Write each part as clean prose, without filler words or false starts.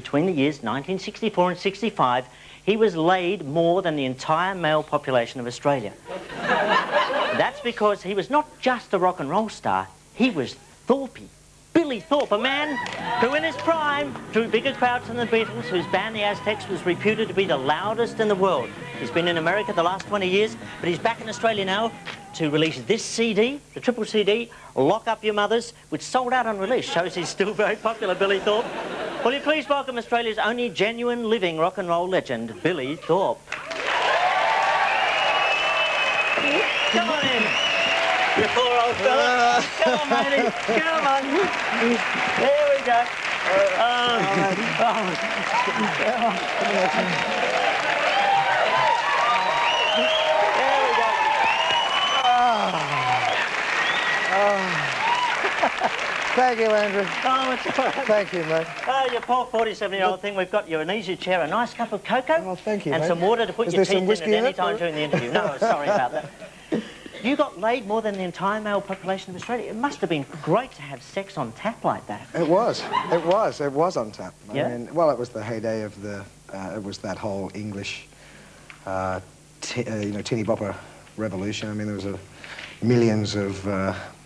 between the years 1964 and 65, he was laid more than the entire male population of Australia. That's because he was not just a rock and roll star, he was Thorpe. Billy Thorpe, a man who in his prime drew bigger crowds than the Beatles, whose band the Aztecs was reputed to be the loudest in the world. He's been in America the last 20 years, but he's back in Australia now to release this CD, the triple CD, Lock Up Your Mothers, which sold out on release. Shows he's still very popular, Billy Thorpe. Will you please welcome Australia's only genuine living rock and roll legend, Billy Thorpe. Come on in. You poor old fella. Come on, matey. Come on. There we go. There we go. Thank you, Andrew. Oh, it's all right. Thank you, mate. Oh, you poor 47-year-old thing. We've got you an easy chair, a nice cup of cocoa. Oh, thank you, and mate. some water to put your teeth in at any time or... during the interview. No, sorry about that. You got laid more than the entire male population of Australia. It must have been great to have sex on tap like that. It was. It was on tap. Yeah? I mean, well, it was the heyday of the, it was that whole English, teeny bopper revolution. I mean, there was millions of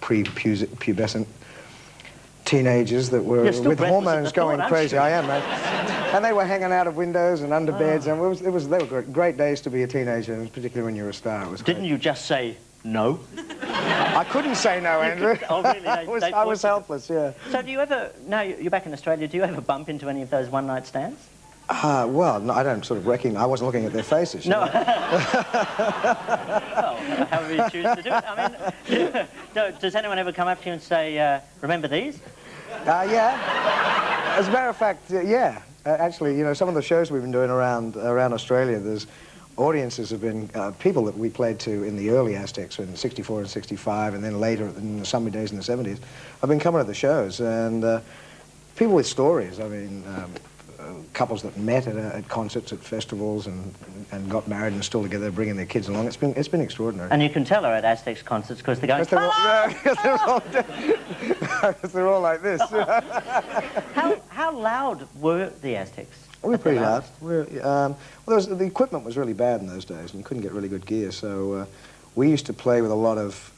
prepubescent teenagers that were with hormones going crazy. I am, man. And they were hanging out of windows and under beds, and they were great days to be a teenager, and particularly when you're a star. It was great. Didn't you just say no? I couldn't say no, Andrew. Oh, really? I was helpless, yeah. So do you ever, now you're back in Australia, do you ever bump into any of those one-night stands? Well, no, I don't sort of recognize. I wasn't looking at their faces. No. Well, however you choose to do it. I mean, does anyone ever come up to you and say, remember these? Yeah. As a matter of fact, yeah. Actually, you know, some of the shows we've been doing around Australia, there's audiences have been people that we played to in the early Aztecs in '64 and '65, and then later in the summer days in the '70s, have been coming to the shows, and people with stories. I mean, couples that met at concerts, at festivals, and got married and still together, bringing their kids along. It's been extraordinary. And you can tell her at Aztecs concerts because they're going. Because they're all like this. How loud were the Aztecs? We were pretty loud. Well, the equipment was really bad in those days, and you couldn't get really good gear. So we used to play with a lot of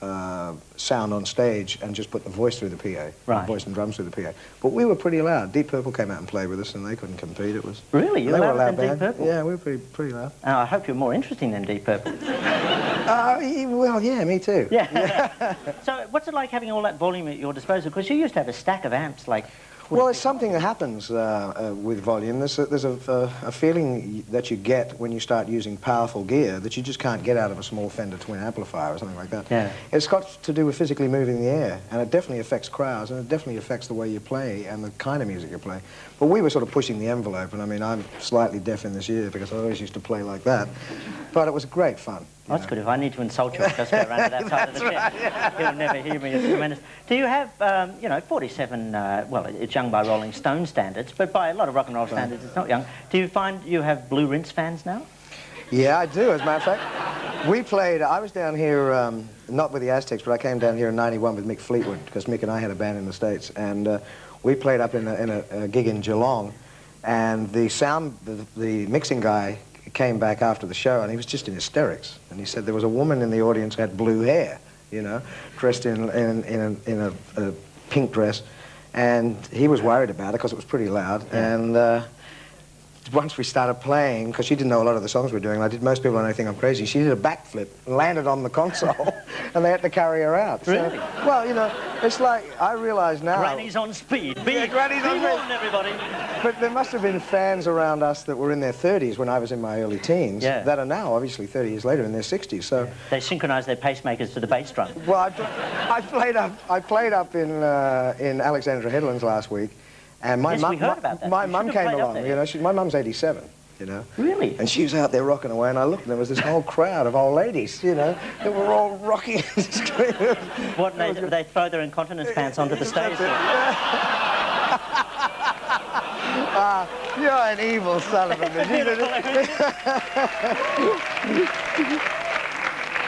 sound on stage and just put the voice through the PA, right. Voice and drums through the PA. But we were pretty loud. Deep Purple came out and played with us, and they couldn't compete. It was really you were louder than Deep Purple? Yeah, we were pretty loud. Oh, I hope you're more interesting than Deep Purple. Well, yeah, me too. Yeah. So, what's it like having all that volume at your disposal? Because you used to have a stack of amps, like. Well, it's something that happens with volume. There's a feeling that you get when you start using powerful gear that you just can't get out of a small Fender twin amplifier or something like that. Yeah. It's got to do with physically moving the air, and it definitely affects crowds, and it definitely affects the way you play and the kind of music you play. But we were sort of pushing the envelope, and I mean, I'm slightly deaf in this ear because I always used to play like that. But it was great fun. Oh, that's good. If I need to insult you, I'll just go around to that side of the chair. Right, yeah. You'll never hear me. It's tremendous. Do you have, 47, well, it's young by Rolling Stone standards, but by a lot of rock and roll standards, it's not young. Do you find you have Blue Rinse fans now? Yeah, I do, as a matter of fact. We played, I was down here, not with the Aztecs, but I came down here in '91 with Mick Fleetwood, because Mick and I had a band in the States, and we played up in a gig in Geelong, and the mixing guy came back after the show, and he was just in hysterics. And he said there was a woman in the audience who had blue hair, you know, dressed in a pink dress, and he was worried about it because it was pretty loud. Yeah. And once we started playing, because she didn't know a lot of the songs we were doing, most people don't think I'm crazy, she did a backflip and landed on the console, and they had to carry her out. Really? So, well, you know, it's like, I realise now... Granny's on speed. Granny's on speed. Everybody. But there must have been fans around us that were in their 30s when I was in my early teens, that are now, obviously, 30 years later in their 60s, so... They synchronise their pacemakers to the bass drum. Well, I played up in Alexandra Headlands last week, and my mum came along. You know, my mum's 87. You know. Really? And she was out there rocking away, and I looked, and there was this whole crowd of old ladies, you know, that were all rocking and screaming. What, they throw their incontinence pants onto the stage? You're an evil son of a bitch.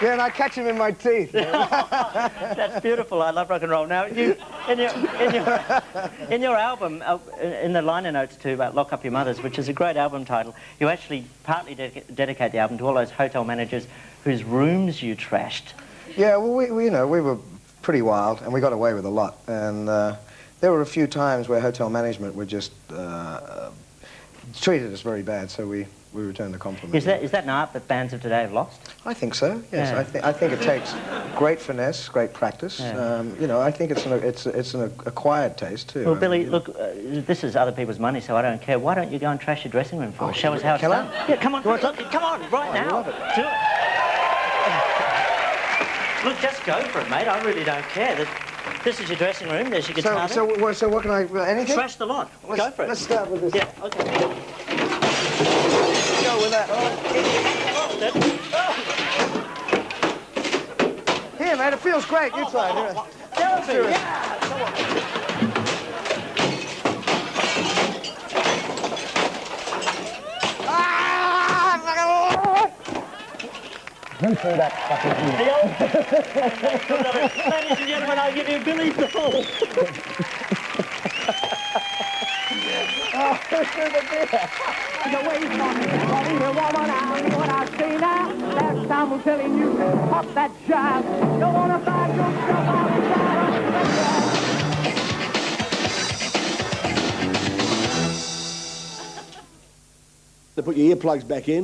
Yeah, and I catch him in my teeth. That's beautiful. I love rock and roll. Now, you, in your album, in the liner notes to Lock Up Your Mothers, which is a great album title, you actually partly dedicate the album to all those hotel managers whose rooms you trashed. Yeah, well, we were pretty wild, and we got away with a lot. And there were a few times where hotel management were just treated us very bad, so we returned the compliment. Is that an art that bands of today have lost? I think so. Yes, Yeah. I think it takes great finesse, great practice. Yeah. You know, I think it's an acquired taste too. Well, Billy, look, this is other people's money, so I don't care. Why don't you go and trash your dressing room for us? Show us how it's done. Yeah, come on, look, come on, right now. Love it. Do it. Look, just go for it, mate. I really don't care. This is your dressing room. There's your guitar. So what can I? Anything? Trash the lot. Go for it. Let's start with this. Yeah. Okay. Go with that. Here, mate. It feels great. You try it. Therapy. Yeah. Come on. Who threw that fucking Ladies and gentlemen, I give you Billy Thorpe. Away from me, calling the woman out. What I say now, last time I'm telling you, pop that jive. Don't wanna find yourself outside. To put your earplugs back in.